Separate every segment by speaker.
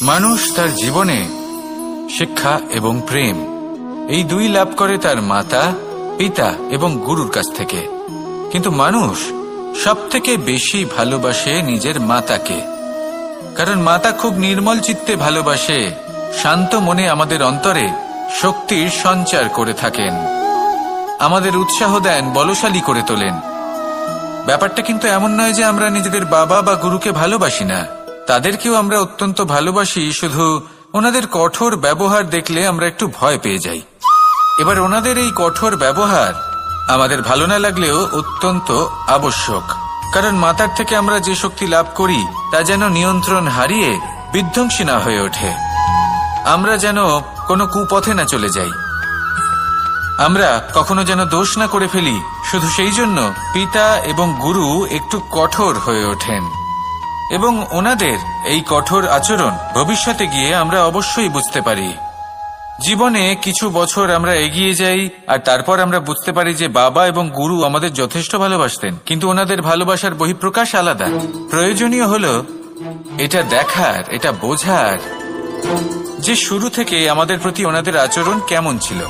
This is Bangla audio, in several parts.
Speaker 1: মানুষ তার জীবনে শিক্ষা এবং প্রেম এই দুই লাভ করে তার মাতা, পিতা এবং গুরুর কাছ থেকে। কিন্তু মানুষ সবথেকে বেশি ভালোবাসে নিজের মাতাকে, কারণ মাতা খুব নির্মল চিত্তে ভালোবাসে, শান্ত মনে আমাদের অন্তরে শক্তির সঞ্চার করে থাকেন, আমাদের উৎসাহ দেন, বলশালী করে তোলেন। ব্যাপারটা কিন্তু এমন নয় যে আমরা নিজেদের বাবা বা গুরুকে ভালোবাসি না, তাদেরকেও আমরা অত্যন্ত ভালোবাসি, শুধু ওনাদের কঠোর ব্যবহার দেখলে আমরা একটু ভয় পেয়ে যাই। এবার ওনাদের এই কঠোর ব্যবহার আমাদের ভালো না লাগলেও অত্যন্ত আবশ্যক, কারণ মাতার থেকে আমরা যে শক্তি লাভ করি তা যেন নিয়ন্ত্রণ হারিয়ে বিধ্বংসী না হয়ে ওঠে, আমরা যেন কোনো কুপথে না চলে যাই, আমরা কখনো যেন দোষ না করে ফেলি। শুধু সেই জন্য পিতা এবং গুরু একটু কঠোর হয়ে ওঠেন, এবং ওনাদের এই কঠোর আচরণ ভবিষ্যতে গিয়ে আমরা অবশ্যই বুঝতে পারি। জীবনে কিছু বছর আমরা এগিয়ে যাই আর তারপর আমরা বুঝতে পারি যে বাবা এবং গুরু আমাদের যথেষ্ট ভালোবাসতেন, কিন্তু ওনাদের ভালোবাসার বহিঃপ্রকাশ আলাদা। প্রয়োজনীয় হলো এটা দেখার, এটা বোঝার যে শুরু থেকে আমাদের প্রতি ওনাদের আচরণ কেমন ছিল।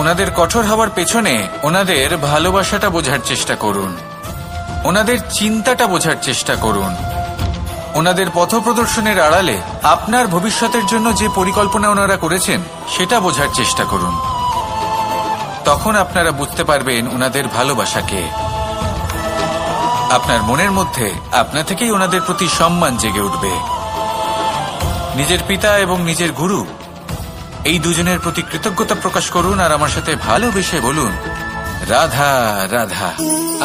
Speaker 1: ওনাদের কঠোর হওয়ার পেছনে ওনাদের ভালোবাসাটা বোঝার চেষ্টা করুন, ওনাদের চিন্তাটা বোঝার চেষ্টা করুন, ওনাদের পথপ্রদর্শনের আড়ালে আপনার ভবিষ্যতের জন্য যে পরিকল্পনা ওনারা করেছেন সেটা বোঝার চেষ্টা করুন। তখন আপনারা বুঝতে পারবেন ওনাদের ভালোবাসাকে। আপনার মনের মধ্যে আপনা থেকেই ওনাদের প্রতি সম্মান জেগে উঠবে। নিজের পিতা এবং নিজের গুরু এই দুজনের প্রতি কৃতজ্ঞতা প্রকাশ করুন আর আমার সাথে ভালোবেসে বলুন, রাধা রাধা।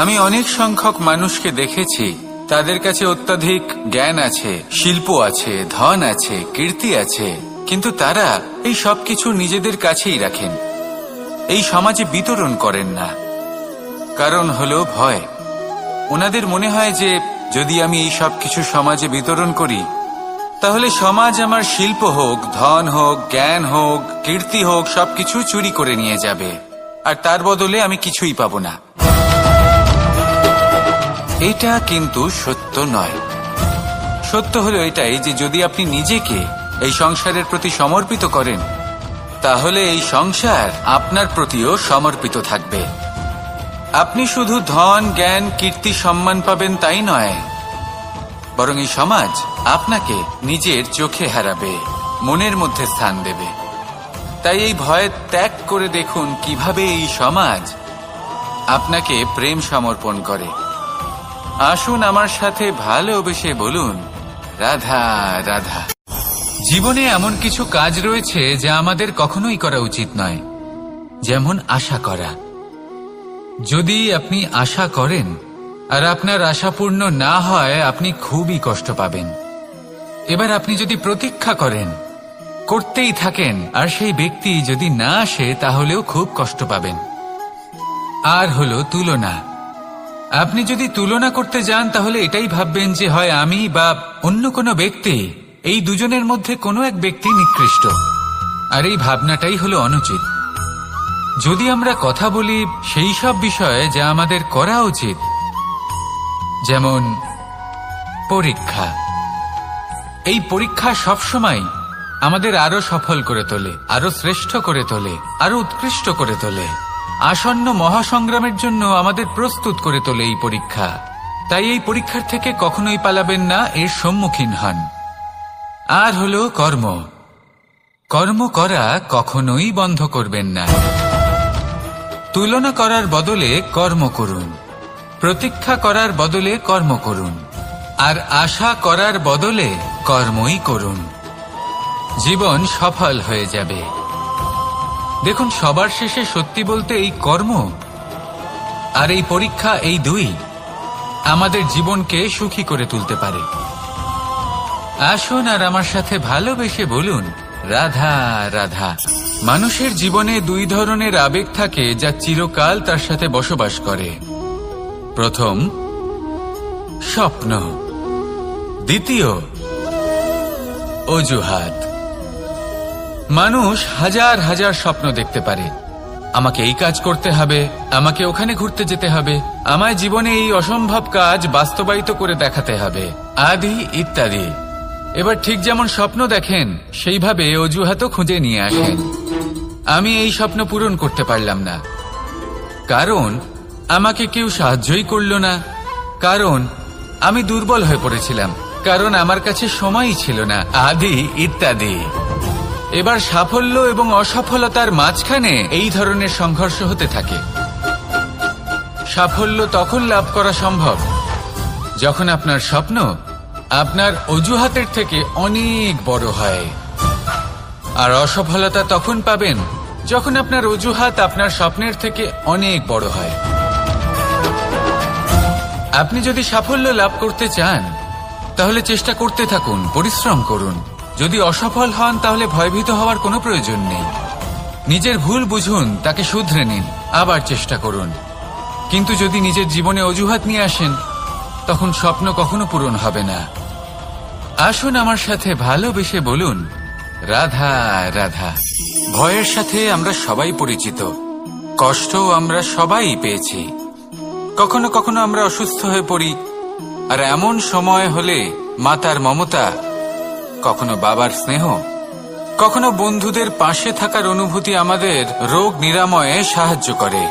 Speaker 1: আমি অনেক সংখ্যক মানুষকে দেখেছি, তাদের কাছে অত্যাধিক জ্ঞান আছে, শিল্প আছে, ধন আছে, কীর্তি আছে, কিন্তু তারা এই সবকিছু নিজেদের কাছেই রাখেন, এই সমাজে বিতরণ করেন না। কারণ হলো ভয়। ওনাদের মনে হয় যে যদি আমি এই সবকিছু সমাজে বিতরণ করি তাহলে সমাজ আমার শিল্প হোক, ধন হোক, জ্ঞান হোক, কীর্তি হোক, সবকিছু চুরি করে নিয়ে যাবে, আর তার বদলে আমি কিছুই পাবো না। এটা কিন্তু সত্য নয়। সত্য হলো এটাই যে যদি আপনি নিজেকে এই সংসারের প্রতি সমর্পিত করেন তাহলে এই সংসার আপনার প্রতিও সমর্পিত থাকবে। আপনি শুধু ধন, জ্ঞান, কীর্তি, সম্মান পাবেন তাই নয়, বরং এই সমাজ আপনাকে নিজের চোখে হারাবে, মনের মধ্যে স্থান দেবে। তাই এই ভয় ত্যাগ করে দেখুন কিভাবে এই সমাজ আপনাকে প্রেম সমর্পণ করে। আসুন আমার সাথে ভালোবেসে বলুন, রাধা রাধা। জীবনে এমন কিছু কাজ রয়েছে যা আমাদের কখনোই করা উচিত নয়, যেমন আশা করা। যদি আপনি আশা করেন আর আপনার আশা পূর্ণ না হয় আপনি খুবই কষ্ট পাবেন। এবার আপনি যদি প্রতীক্ষা করেন, করতেই থাকেন, আর সেই ব্যক্তি যদি না আসে তাহলেও খুব কষ্ট পাবেন। আর হলো তুলনা। আপনি যদি তুলনা করতে যান তাহলে এটাই ভাববেন যে হয় আমি বা অন্য কোনো ব্যক্তি, এই দুজনের মধ্যে কোনো এক ব্যক্তি নিকৃষ্ট, আর এই ভাবনাটাই হলো অনুচিত। যদি আমরা কথা বলি সেই সব বিষয়ে যা আমাদের করা উচিত, যেমন পরীক্ষা, এই পরীক্ষা সবসময় আমাদের আরো সফল করে তোলে, আরো শ্রেষ্ঠ করে তোলে, আরো উৎকৃষ্ট করে তোলে। আসন্ন মহাসংগ্রামের জন্য আমাদের প্রস্তুত করে তোলে এই পরীক্ষা। তাই এই পরীক্ষার থেকে কখনোই পালাবেন না, এর সম্মুখীন হন। আর হলো কর্ম। কর্ম করা কখনোই বন্ধ করবেন না। তুলনা করার বদলে কর্ম করুন, প্রতীক্ষা করার বদলে কর্ম করুন, আর আশা করার বদলে কর্মই করুন। জীবন সফল হয়ে যাবে। দেখুন, সবার শেষে সত্যি বলতে এই কর্ম আর এই পরীক্ষা, এই দুই আমাদের জীবনকে সুখী করে তুলতে পারে। আসুন আর আমার সাথে ভালোবেসে বলুন, রাধা রাধা। মানুষের জীবনে দুই ধরনের আবেগ থাকে যা চিরকাল তার সাথে বসবাস করে। প্রথম, স্বপ্ন। দ্বিতীয়, অজুহাত। মানুষ হাজার হাজার স্বপ্ন দেখতে পারে। আমাকে এই কাজ করতে হবে, আমাকে ওখানে ঘুরতে যেতে হবে, আমায় জীবনে এই অসম্ভব কাজ বাস্তবায়িত করে দেখাতে হবে, আদি ইত্যাদি। এবার ঠিক যেমন স্বপ্ন দেখেন সেইভাবে অজুহাতও খুঁজে নিয়ে আসেন। আমি এই স্বপ্ন পূরণ করতে পারলাম না, কারণ আমাকে কেউ সাহায্যই করল না, কারণ আমি দুর্বল হয়ে পড়েছিলাম, কারণ আমার কাছে সময়ই ছিল না, আদি ইত্যাদি। এবার সাফল্য এবং অসফলতার মাঝখানে এই ধরনের সংঘর্ষ হতে থাকে। সাফল্য তখন লাভ করা সম্ভব যখন আপনার স্বপ্ন আপনার অজুহাতের থেকে অনেক বড় হয়, আর অসফলতা তখন পাবেন যখন আপনার অজুহাত আপনার স্বপ্নের থেকে অনেক বড় হয়। আপনি যদি সাফল্য লাভ করতে চান তাহলে চেষ্টা করতে থাকুন, পরিশ্রম করুন। যদি অসফল হন তাহলে ভয়ভীত হওয়ার কোনো প্রয়োজন নেই। নিজের ভুল বুঝুন, তাকে শুধরে নিন, আবার চেষ্টা করুন। কিন্তু যদি নিজের জীবনে অজুহাত নিয়ে আসেন তখন স্বপ্ন কখনো পূরণ হবে না। আসুন আমার সাথে ভালোবেসে বলুন, রাধা রাধা। ভয়ের সাথে আমরা সবাই পরিচিত, কষ্টও আমরা সবাই পেয়েছি। কখনো কখনো আমরা অসুস্থ হয়ে পড়ি, আর এমন সময় হলে মাতার মমতা, কখনো বাবার স্নেহ, কখনো বন্ধুদের পাশে থাকার অনুভূতি আমাদের রোগ নিরাময়ে সাহায্য করে।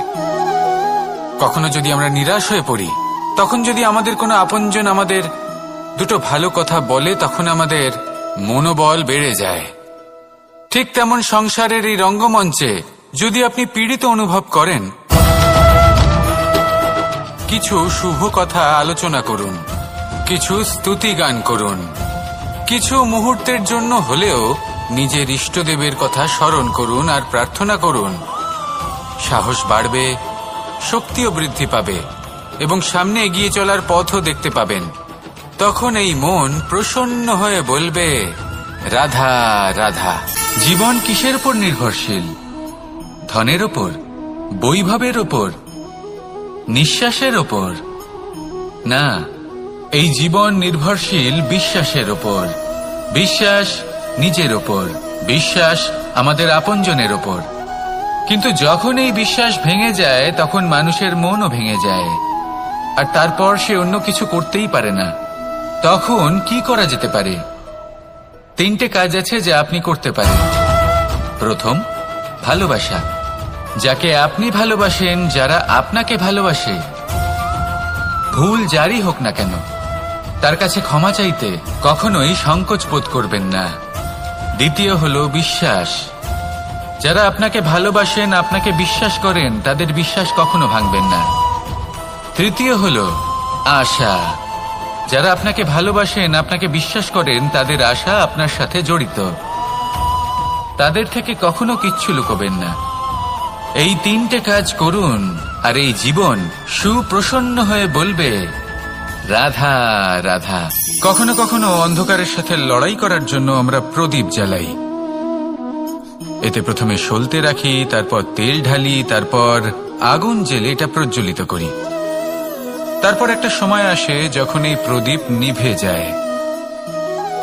Speaker 1: কখনো যদি আমরা নিরাশ হয়ে পড়ি, তখন যদি আমাদের কোনো আপনজন আমাদের দুটো ভালো কথা বলে, তখন আমাদের মনোবল বেড়ে যায়। ঠিক তেমন সংসারের এই রঙ্গমঞ্চে যদি আপনি পীড়িত অনুভব করেন, কিছু শুভ কথা আলোচনা করুন, কিছু স্তুতি গান করুন, কিছু মুহূর্তের জন্য হলেও নিজের ইষ্টদেবের কথা স্মরণ করুন আর প্রার্থনা করুন। সাহস বাড়বে, শক্তিও বৃদ্ধি পাবে এবং সামনে এগিয়ে চলার পথও দেখতে পাবেন। তখন এই মন প্রসন্ন হয়ে বলবে, রাধা রাধা। জীবন কিসের উপর নির্ভরশীল? ধনের ওপর, বৈভবের ওপর, নিঃশ্বাসের ওপর? না, এই জীবন নির্ভরশীল বিশ্বাসের ওপর। বিশ্বাস নিজের ওপর, বিশ্বাস আমাদের আপনজনের ওপর। কিন্তু যখন এই বিশ্বাস ভেঙে যায় তখন মানুষের মনও ভেঙে যায়, আর তারপর সে অন্য কিছু করতেই পারে না। তখন কি করা যেতে পারে? 3টে কাজ আছে যা আপনি করতে পারেন। প্রথম, ভালোবাসা। যাকে আপনি ভালোবাসেন, যারা আপনাকে ভালোবাসে, ভুল যারই হোক না কেন, তার কাছে ক্ষমা চাইতে কখনোই সংকোচ বোধ করবেন না। দ্বিতীয় হলো বিশ্বাস। যারা আপনাকে ভালোবাসেন, আপনাকে বিশ্বাস করেন, তাদের বিশ্বাস কখনো ভাঙবেন না। তৃতীয় হলো আশা। যারা আপনাকে ভালোবাসেন, আপনাকে বিশ্বাস করেন, তাদের আশা আপনার সাথে জড়িত। তাদের থেকে কখনো কিচ্ছু লুকোবেন না। এই 3টে কাজ করুন আর এই জীবন সুপ্রসন্ন হয়ে বলবে, রাধা রাধা। কখনো কখনো অন্ধকারের সাথে লড়াই করার জন্য আমরা প্রদীপ জ্বালাই। এতে প্রথমে সলতে রাখি, তারপর তেল ঢালি, তারপর আগুন জেলে এটা প্রজ্বলিত করি। তারপর একটা সময় আসে যখন এই প্রদীপ নিভে যায়।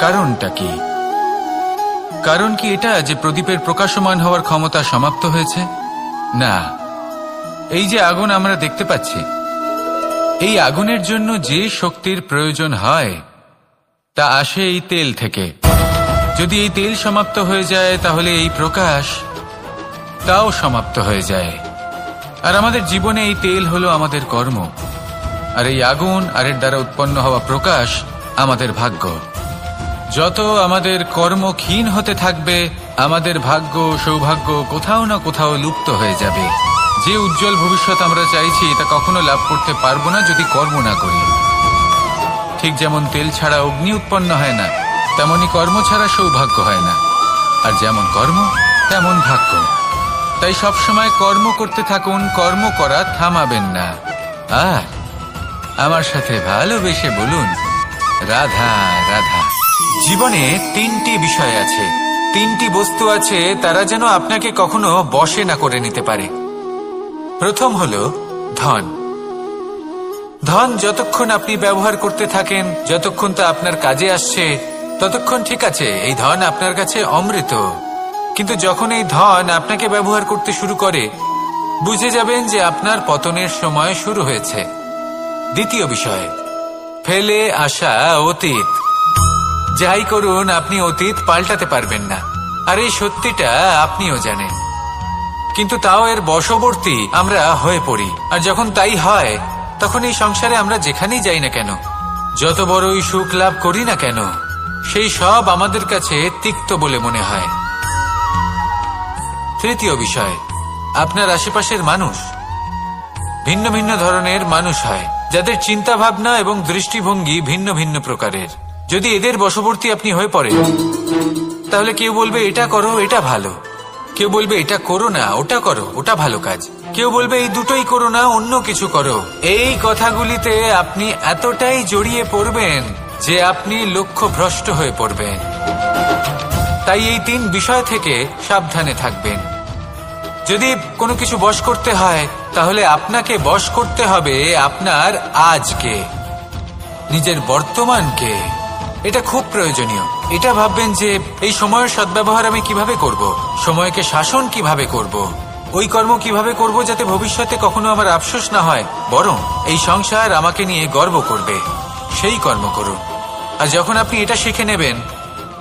Speaker 1: কারণটা কি? কারণ কি এটা যে প্রদীপের প্রকাশমান হওয়ার ক্ষমতা সমাপ্ত হয়েছে? না, এই যে আগুন আমরা দেখতে পাচ্ছি, এই আগুনের জন্য যে শক্তির প্রয়োজন হয় তা আসে এই তেল থেকে। যদি এই তেল সমাপ্ত হয়ে যায় তাহলে এই প্রকাশ তাও সমাপ্ত হয়ে যায়। আর আমাদের জীবনে এই তেল হলো আমাদের কর্ম, আর এই আগুন আর এর দ্বারা উৎপন্ন হওয়া প্রকাশ আমাদের ভাগ্য। যত আমাদের কর্ম ক্ষীণ হতে থাকবে, আমাদের ভাগ্য সৌভাগ্য কোথাও না কোথাও লুপ্ত হয়ে যাবে। যে উজ্জ্বল ভবিষ্যৎ আমরা চাইছি তা কখনো লাভ করতে পারবো না যদি কর্ম না করি। ঠিক যেমন তেল ছাড়া অগ্নি উৎপন্ন হয় না, তেমনি কর্ম ছাড়া সৌভাগ্য হয় না। আর যেমন কর্ম তেমন ভাগ্য। তাই সবসময় কর্ম করতে থাকুন, কর্ম করা থামাবেন না। আর আমার সাথে ভালোবেসে বলুন, রাধা রাধা। জীবনে 3টি বিষয় আছে, 3টি বস্তু আছে, তারা যেন আপনাকে কখনো বশে না করে নিতে পারে। প্রথম হলো ধন। ধন যতক্ষণ আপনি ব্যবহার করতে থাকেন, যতক্ষণ তা আপনার কাজে আসছে, ততক্ষণ ঠিক আছে, এই ধন আপনার কাছে অমৃত। কিন্তু যখন এই ধন আপনাকে ব্যবহার করতে শুরু করে, বুঝে যাবেন যে আপনার পতনের সময় শুরু হয়েছে। দ্বিতীয় বিষয়, ফেলে আসা অতীত। যাই করুন আপনি অতীত পাল্টাতে পারবেন না, আর এই সত্যিটা আপনিও জানেন। কিন্তু তাও এর বশবর্তী আমরা হয়ে পড়ি, আর যখন তাই হয় তখন এই সংসারে আমরা যেখানেই যাই না কেন, যত বড়ই সুখ লাভ করি না কেন, সেই সব আমাদের কাছে তিক্ত বলে মনে হয়। তৃতীয় বিষয়, আপনার আশেপাশের মানুষ ভিন্ন ভিন্ন ধরনের মানুষ হয়, যাদের চিন্তা ভাবনা এবং দৃষ্টিভঙ্গি ভিন্ন ভিন্ন প্রকারের। যদি এদের বশবর্তী আপনি হয়ে পড়েন, তাহলে কেউ বলবে এটা করো, এটা ভালো, কেউ বলবে এটা করো না, ওটা করো, ওটা ভালো কাজ, কেউ বলবে এই দুটোই করো না, অন্য কিছু করো। এই কথাগুলিতে আপনি এতটাই জড়িয়ে পড়বেন যে আপনি লক্ষ্যভ্রষ্ট হয়ে পড়বেন। তাই এই 3 বিষয় থেকে সাবধানে থাকবেন। যদি কোনো কিছু বশ করতে হয়, তাহলে আপনাকে বশ করতে হবে আপনার আজকে, নিজের বর্তমানকে। এটা খুব প্রয়োজনীয়। এটা ভাববেন যে এই সময়ের সদ্ব্যবহার আমি কিভাবে করব, সময়কে শাসন কিভাবে করব, ওই কর্ম কিভাবে করব যাতে ভবিষ্যতে কখনো আমার আফসোস না হয়, বরং এই সংসার আমাকে নিয়ে গর্ব করবে, সেই কর্ম করুন। আর যখন আপনি এটা শিখে নেবেন,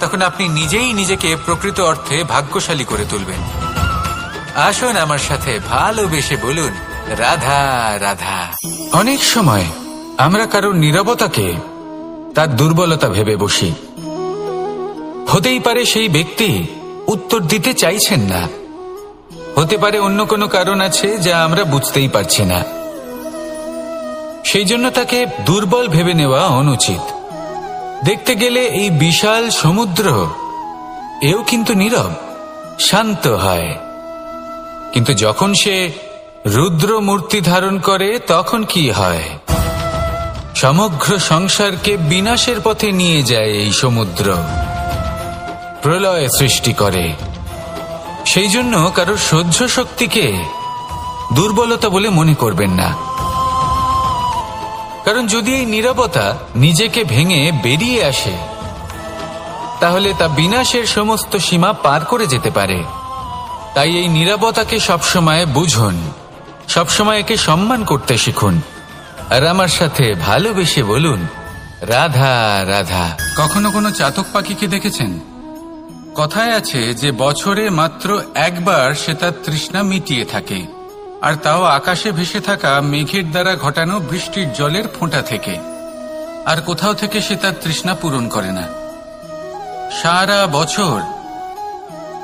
Speaker 1: তখন আপনি নিজেই নিজেকে প্রকৃত অর্থে ভাগ্যশালী করে তুলবেন। আসুন আমার সাথে ভালোবেসে বলুন, রাধা রাধা। অনেক সময় আমরা কারোর নীরবতাকে তার দুর্বলতা ভেবে বসি। হতেই পারে সেই ব্যক্তি উত্তর দিতে চাইছেন না, হতে পারে অন্য কোনো কারণ আছে যা আমরা বুঝতেই পারছি না। সেই জন্য তাকে দুর্বল ভেবে নেওয়া অনুচিত। দেখতে গেলে এই বিশাল সমুদ্র এও কিন্তু নীরব, শান্ত হয়। কিন্তু যখন সে রুদ্র মূর্তি ধারণ করে তখন কি হয়? সমগ্র সংসারকে বিনাশের পথে নিয়ে যায় এই সমুদ্র, প্রলয় সৃষ্টি করে। সেই জন্য কারোর সহ্য শক্তিকে দুর্বলতা বলে মনে করবেন না, কারণ যদি এই নীরবতা নিজেকে ভেঙে বেরিয়ে আসে, তাহলে তা বিনাশের সমস্ত সীমা পার করে যেতে পারে। তাই এই নীরবতাকে সবসময় বুঝুন, সবসময় একে সম্মান করতে শিখুন, আর আমার সাথে ভালোবেসে বলুন, রাধা রাধা। কখনো কোনো চাতক পাখিকে দেখেছেন? কথায় আছে যে বছরে মাত্র একবার সে তার তৃষ্ণা মিটিয়ে থাকে, আর তাও আকাশে ভেসে থাকা মেঘের দ্বারা ঘটানো বৃষ্টির জলের ফোঁটা থেকে। আর কোথাও থেকে সে তার তৃষ্ণা পূরণ করে না। সারা বছর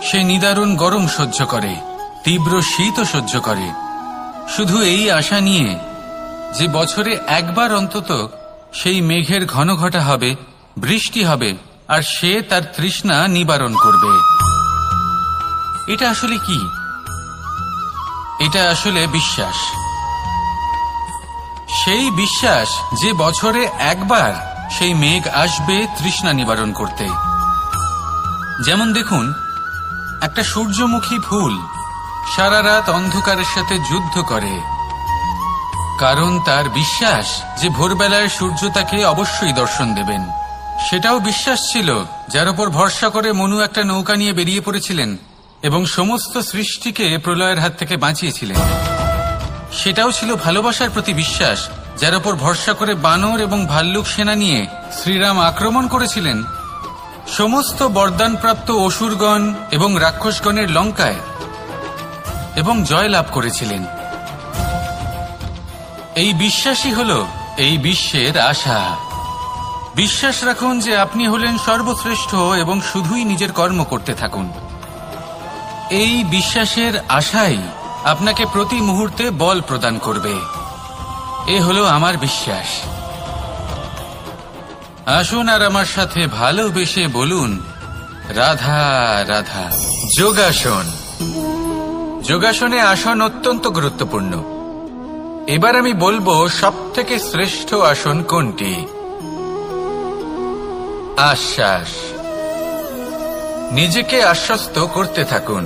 Speaker 1: সে নিদারুণ গরম সহ্য করে, তীব্র শীতও সহ্য করে, শুধু এই আশা নিয়ে যে বছরে একবার অন্তত সেই মেঘের ঘন ঘটা হবে, বৃষ্টি হবে, আর সে তার তৃষ্ণা নিবারণ করবে। এটা আসলে কি? এটা আসলে বিশ্বাস। সেই বিশ্বাস যে বছরে একবার সেই মেঘ আসবে তৃষ্ণা নিবারণ করতে। যেমন দেখুন, একটা সূর্যমুখী ফুল সারা রাত অন্ধকারের সাথে যুদ্ধ করে, কারণ তার বিশ্বাস যে ভোরবেলায় সূর্য তাকে অবশ্যই দর্শন দেবেন। সেটাও বিশ্বাস ছিল যার উপর ভরসা করে মনু একটা নৌকা নিয়ে বেরিয়ে পড়েছিলেন এবং সমস্ত সৃষ্টিকে প্রলয়ের হাত থেকে বাঁচিয়েছিলেন। সেটাও ছিল ভালোবাসার প্রতি বিশ্বাস, যার উপর ভরসা করে বানর এবং ভাল্লুক সেনা নিয়ে শ্রীরাম আক্রমণ করেছিলেন সমস্ত বরদানপ্রাপ্ত অসুরগণ এবং রাক্ষসগণের লঙ্কায় এবং জয় লাভ করেছিলেন। এই বিশ্বাসই হল এই বিশ্বের আশা। বিশ্বাস রাখুন যে আপনি হলেন সর্বশ্রেষ্ঠ এবং শুধুই নিজের কর্ম করতে থাকুন। এই বিশ্বাসের আশাই আপনাকে প্রতি মুহূর্তে বল প্রদান করবে। এ হলো আমার বিশ্বাস। আসুন আর আমার সাথে ভালোবেসে বলুন, রাধা রাধা। যোগাসন। যোগাসনে আসন অত্যন্ত গুরুত্বপূর্ণ। এবার আমি বলবো সবথেকে শ্রেষ্ঠ আসন কোনটি। আশ্বাস। নিজেকে আশ্বস্ত করতে থাকুন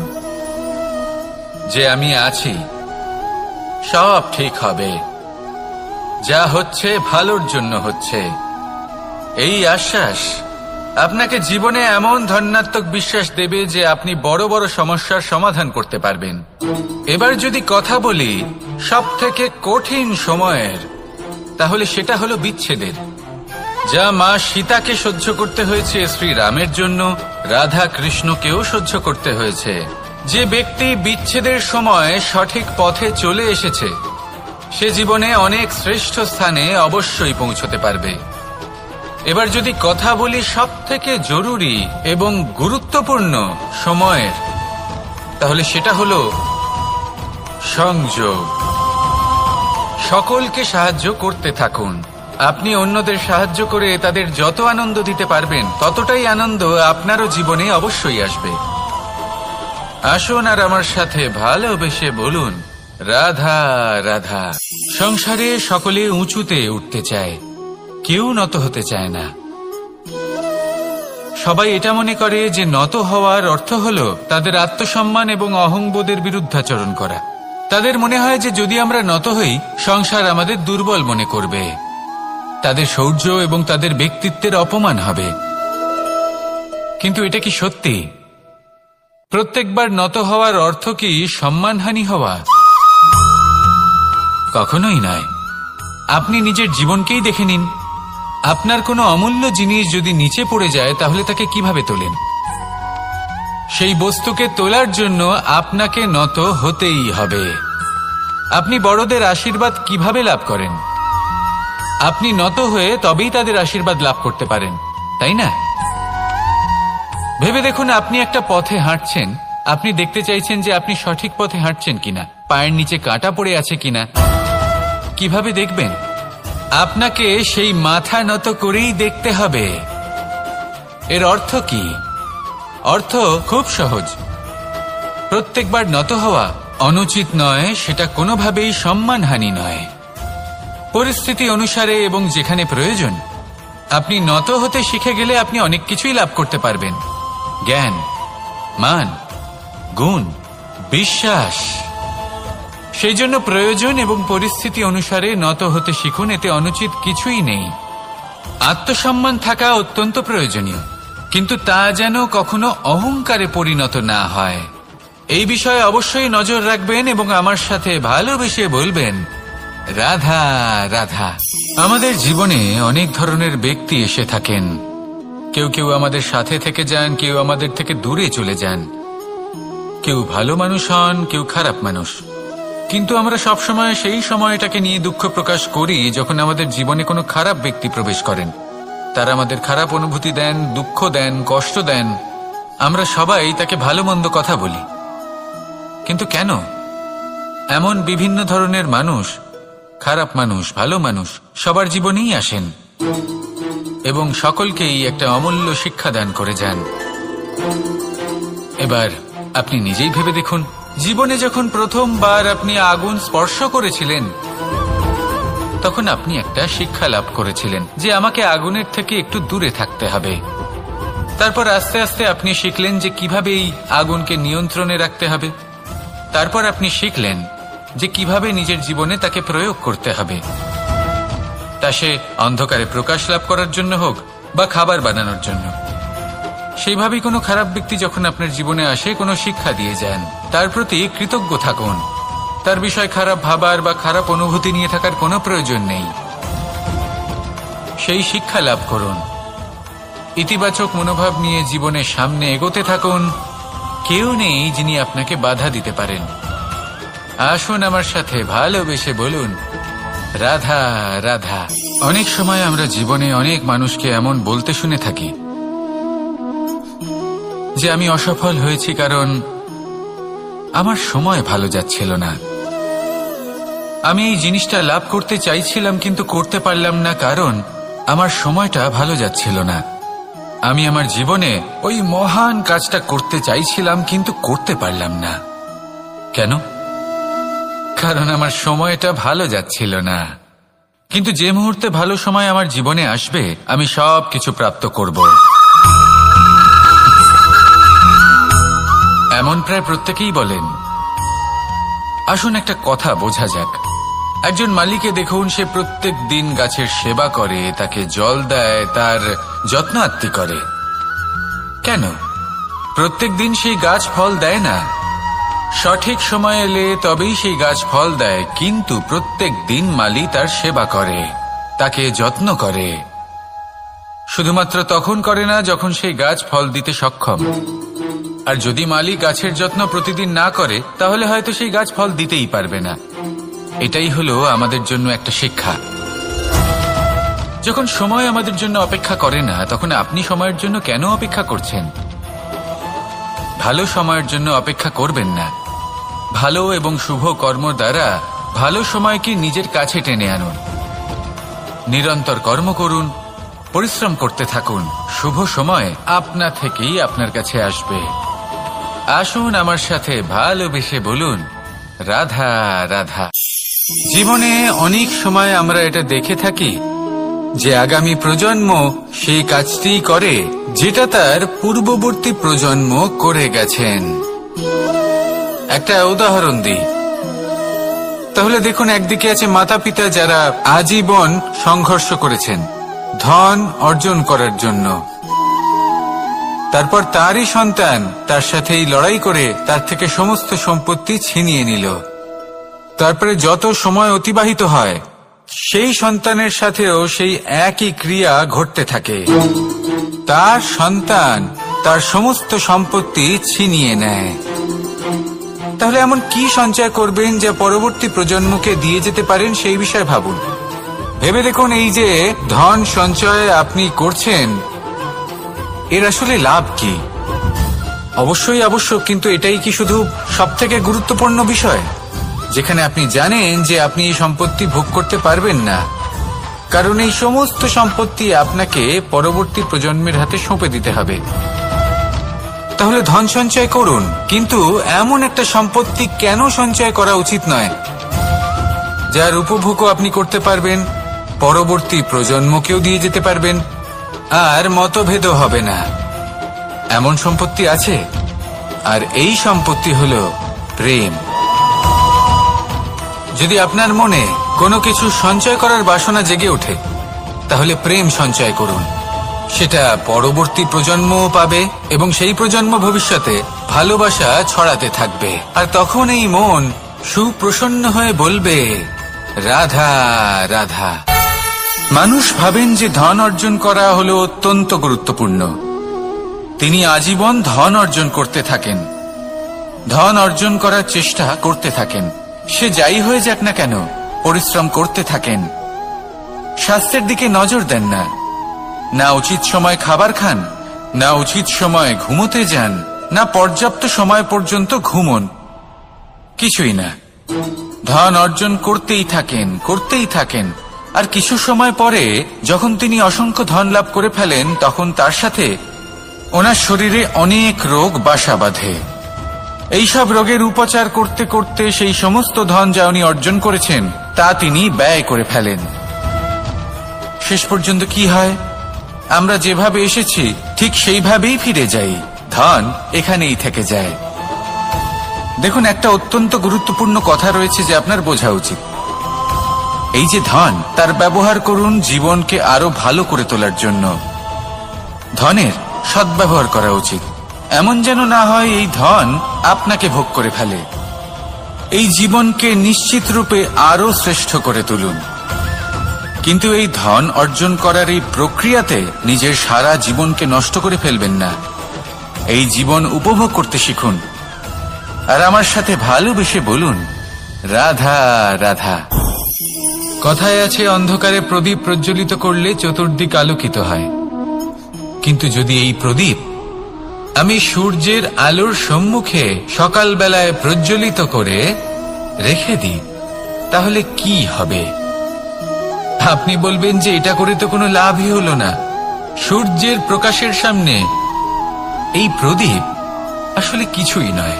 Speaker 1: যে আমি আছি, সব ঠিক হবে, যা হচ্ছে ভালোর জন্য হচ্ছে। এই আশ্বাস আপনাকে জীবনে এমন ধনাত্মক বিশ্বাস দেবে যে আপনি বড় বড় সমস্যার সমাধান করতে পারবেন। এবার যদি কথা বলি সবথেকে কঠিন সময়ের, তাহলে সেটা হলো বিচ্ছেদের। যা মা সীতাকে সহ্য করতে হয়েছে শ্রীরামের জন্য, রাধা কৃষ্ণকেও সহ্য করতে হয়েছে। যে ব্যক্তি বিচ্ছেদের সময় সঠিক পথে চলে এসেছে, সে জীবনে অনেক শ্রেষ্ঠ স্থানে অবশ্যই পৌঁছতে পারবে। এবার যদি কথা বলি সবথেকে জরুরি এবং গুরুত্বপূর্ণ সময়ের, তাহলে সেটা হলো সংযোগ। সকলকে সাহায্য করতে থাকুন। আপনি অন্যদের সাহায্য করে তাদের যত আনন্দ দিতে পারবেন, ততটাই আনন্দ আপনারও জীবনে অবশ্যই আসবে। আসুন আর আমার সাথে ভালোবেসে বলুন, রাধা রাধা। সংসারে সকলে উঁচুতে উঠতে চায়, কেউ নত হতে চায় না। সবাই এটা মনে করে যে নত হওয়ার অর্থ হলো তাদের আত্মসম্মান এবং অহংবোধের বিরুদ্ধাচরণ করা। তাদের মনে হয় যে যদি আমরা নত হই, সংসার আমাদের দুর্বল মনে করবে, তাদের শৌর্য এবং তাদের ব্যক্তিত্বের অপমান হবে। কিন্তু এটা কি সত্যি? প্রত্যেকবার নত হওয়ার অর্থ কি সম্মানহানি হওয়া? কখনোই নয়। আপনি নিজের জীবনকেই দেখে নিন। আপনার কোনো অমূল্য জিনিস যদি নিচে পড়ে যায়, তাহলে তাকে কিভাবে তোলেন? সেই বস্তুকে তোলার জন্য আপনাকে নত হতেই হবে। আপনি বড়দের আশীর্বাদ কিভাবে লাভ করেন? আপনি নত হয়ে তবেই তাদের আশীর্বাদ লাভ করতে পারেন, তাই না? ভেবে দেখুন, আপনি একটা পথে হাঁটছেন, আপনি দেখতে চাইছেন যে আপনি সঠিক পথে হাঁটছেন কিনা, পায়ের নিচে কাঁটা পড়ে আছে কিনা। কিভাবে দেখবেন? আপনাকে সেই মাথা নত করেই দেখতে হবে। এর অর্থ কি? অর্থ খুব সহজ। প্রত্যেকবার নত হওয়া অনুচিত নয়, সেটা কোনোভাবেই সম্মানহানি নয়। পরিস্থিতি অনুসারে এবং যেখানে প্রয়োজন, আপনি নত হতে শিখে গেলে আপনি অনেক কিছুই লাভ করতে পারবেন। জ্ঞান, মান, গুণ, বিশ্বাস। সেই জন্য প্রয়োজন এবং পরিস্থিতি অনুসারে নত হতে শিখুন, এতে অনুচিত কিছুই নেই। আত্মসম্মান থাকা অত্যন্ত প্রয়োজনীয়, কিন্তু তা যেন কখনো অহংকারে পরিণত না হয়। এই বিষয়ে অবশ্যই নজর রাখবেন এবং আমার সাথে ভালোবেসে বলবেন, রাধা রাধা। আমাদের জীবনে অনেক ধরনের ব্যক্তি এসে থাকেন। কেউ কেউ আমাদের সাথে থেকে যান, কেউ আমাদের থেকে দূরে চলে যান। কেউ ভালো মানুষ হন, কেউ খারাপ মানুষ। কিন্তু আমরা সবসময় সেই সময়টাকে নিয়ে দুঃখ প্রকাশ করি যখন আমাদের জীবনে কোনো খারাপ ব্যক্তি প্রবেশ করেন। তারা আমাদের খারাপ অনুভূতি দেন, দুঃখ দেন, কষ্ট দেন। আমরা সবাই তাকে ভালো মন্দ কথা বলি। কিন্তু কেন? এমন বিভিন্ন ধরনের মানুষ, খারাপ মানুষ, ভালো মানুষ, সবার জীবনেই আসেন এবং সকলকেই একটা অমূল্য শিক্ষা দান করে যান। এবার আপনি নিজেই ভেবে দেখুন, জীবনে যখন প্রথমবার আপনি আগুন স্পর্শ করেছিলেন, তখন আপনি একটা শিক্ষা লাভ করেছিলেন যে আমাকে আগুনের থেকে একটু দূরে থাকতে হবে। তারপর আস্তে আস্তে আপনি শিখলেন যে কিভাবে এই আগুনকে নিয়ন্ত্রণে রাখতে হবে। তারপর আপনি শিখলেন যে কিভাবে নিজের জীবনে তাকে প্রয়োগ করতে হবে, তা সে অন্ধকারে প্রকাশ লাভ করার জন্য হোক বা খাবার বানানোর জন্য। সেইভাবেই কোনো খারাপ ব্যক্তি যখন আপনার জীবনে আসে, কোনো শিক্ষা দিয়ে যান, তার প্রতি কৃতজ্ঞ থাকুন। তার বিষয় খারাপ ভাবার বা খারাপ অনুভূতি নিয়ে থাকার কোনো প্রয়োজন নেই। সেই শিক্ষা লাভ করুন, ইতিবাচক মনোভাব নিয়ে জীবনের সামনে এগোতে থাকুন। কেউ নেই যিনি আপনাকে বাধা দিতে পারেন। আসুন আমার সাথে ভালোবেসে বলুন, রাধা রাধা। অনেক সময় আমরা জীবনে অনেক মানুষকে এমন বলতে শুনে থাকি যে আমি অসফল হয়েছি কারণ আমার সময় ভালো যাচ্ছিল না। আমি এই জিনিসটা লাভ করতে চাইছিলাম কিন্তু করতে পারলাম না কারণ আমার সময়টা ভালো যাচ্ছিল না। আমি আমার জীবনে ওই মহান কাজটা করতে চাইছিলাম কিন্তু করতে পারলাম না। কেন? কারণ আমার সময়টা ভালো যাচ্ছিল না। কিন্তু যে মুহূর্তে ভালো সময় আমার জীবনে আসবে, আমি সব কিছু প্রাপ্ত করব। এমন প্রায় প্রত্যেকেই বলেন। আসুন একটা কথা বোঝা যাক। একজন মালিকে দেখুন, সে প্রত্যেক দিন গাছের সেবা করে, তাকে জল দেয়, তার যত্ন আত্তি করে। কেন? প্রত্যেক দিন সেই গাছ ফল দেয় না। সঠিক সময় এলে তবেই সেই গাছ ফল দেয়, কিন্তু প্রত্যেক দিন মালি তার সেবা করে, তাকে যত্ন করে। শুধুমাত্র তখন করে না যখন সেই গাছ ফল দিতে সক্ষম। আর যদি মালি গাছের যত্ন প্রতিদিন না করে তাহলে হয়তো সেই গাছ ফল দিতেই পারবে না। এটাই হলো আমাদের জন্য একটা শিক্ষা। যখন সময় আমাদের জন্য অপেক্ষা করে না, তখন আপনি সময়ের জন্য কেন অপেক্ষা করছেন? ভালো সময়ের জন্য অপেক্ষা করবেন না। ভালো এবং শুভ কর্ম দ্বারা ভালো সময়কে নিজের কাছে টেনে আনুন। নিরন্তর কর্ম করুন, পরিশ্রম করতে থাকুন। শুভ সময় আপনা থেকেই আপনার কাছে আসবে। আসুন আমার সাথে ভালোবেসে বলুন, রাধা রাধা। জীবনে অনেক সময় আমরা এটা দেখে থাকি যে আগামী প্রজন্ম সেই কাজটিই করে যেটা তার পূর্ববর্তী প্রজন্ম করে গেছেন। একটা উদাহরণ দিই তাহলে দেখুন, একদিকে আছে মাতা পিতা যারা আজীবন সংঘর্ষ করেছেন ধন অর্জন করার জন্য। তারপর তারই সন্তান তার সাথেই লড়াই করে তার থেকে সমস্ত সম্পত্তি ছিনিয়ে নিল। তারপরে যত সময় অতিবাহিত হয় সেই সন্তানের সাথেও সেই একই ক্রিয়া ঘটতে থাকে। তার সন্তান তার সমস্ত সম্পত্তি ছিনিয়ে নেয়। তাহলে এমন কি সঞ্চয় করবেন যা পরবর্তী প্রজন্মকে দিয়ে যেতে পারেন সেই বিষয়ে ভাবুন। ভেবে দেখুন, এই যে ধন সঞ্চয় আপনি করছেন এর আসলে লাভ কি? অবশ্যই আবশ্যক, কিন্তু এটাই কি শুধু সবথেকে গুরুত্বপূর্ণ বিষয় যেখানে আপনি জানেন যে আপনি এই সম্পত্তি ভোগ করতে পারবেন না, কারণ এই সমস্ত সম্পত্তি আপনাকে পরবর্তী প্রজন্মের হাতে সঁপে দিতে হবে। তাহলে ধন সঞ্চয় করুন, কিন্তু এমন একটা সম্পত্তি কেন সঞ্চয় করা উচিত নয় যার উপভোগও আপনি করতে পারবেন, পরবর্তী প্রজন্মকেও দিয়ে যেতে পারবেন, আর মতভেদও হবে না। এমন সম্পত্তি আছে, আর এই সম্পত্তি হলো প্রেম। যদি আপনার মনে কোনো কিছু সঞ্চয় করার বাসনা জেগে ওঠে তাহলে প্রেম সঞ্চয় করুন। সেটা পরবর্তী প্রজন্মও পাবে এবং সেই প্রজন্ম ভবিষ্যতে ভালোবাসা ছড়াতে থাকবে। আর তখন এই মন সুপ্রসন্ন হয়ে বলবে, রাধা রাধা। মানুষ ভাবেন যে ধন অর্জন করা হলো অত্যন্ত গুরুত্বপূর্ণ। তিনি আজীবন ধন অর্জন করতে থাকেন, ধন অর্জন করার চেষ্টা করতে থাকেন। সে যাই হয়ে যাক না কেন পরিশ্রম করতে থাকেন। স্বাস্থ্যের দিকে নজর দেন না, না উচিত সময় খাবার খান, না উচিত সময় ঘুমোতে যান, না পর্যাপ্ত সময় পর্যন্ত ঘুমন, কিছুই না। ধন অর্জন করতেই থাকেন, করতেই থাকেন। আর কিছু সময় পরে যখন তিনি অসংখ্য ধন লাভ করে ফেলেন তখন তার সাথে ওনার শরীরে অনেক রোগ বাসা বাঁধে। এইসব রোগের উপচার করতে করতে সেই সমস্ত ধন যা উনি অর্জন করেছেন তা তিনি ব্যয় করে ফেলেন। শেষ পর্যন্ত কি হয়? আমরা যেভাবে এসেছি ঠিক সেইভাবেই ফিরে যাই, ধন এখানেই থেকে যায়। দেখুন, একটা অত্যন্ত গুরুত্বপূর্ণ কথা রয়েছে যে আপনার বোঝা উচিত। এই যে ধন, তার ব্যবহার করুন জীবনকে আরো ভালো করে তোলার জন্য। ধনের সদ্ব্যবহার করা উচিত, এমন যেন না হয় এই ধন আপনাকে ভোগ করে ফেলে। এই জীবনকে নিশ্চিত রূপে আরো শ্রেষ্ঠ করে তুলুন, কিন্তু এই ধন অর্জন করার এই প্রক্রিয়াতে নিজের সারা জীবনকে নষ্ট করে ফেলবেন না। এই জীবন উপভোগ করতে শিখুন, আর আমার সাথে ভালোবেসে বলুন, রাধা রাধা। কথায় আছে, অন্ধকারে প্রদীপ প্রজ্বলিত করলে চতুর্দিক আলোকিত হয়। কিন্তু যদি এই প্রদীপ আমি সূর্যের আলোর সম্মুখে সকালবেলায় প্রজ্বলিত করে রেখে দিই তাহলে কি হবে? আপনি বলবেন যে এটা করে তো কোনো লাভই হলো না। সূর্যের প্রকাশের সামনে এই প্রদীপ আসলে কিছুই নয়।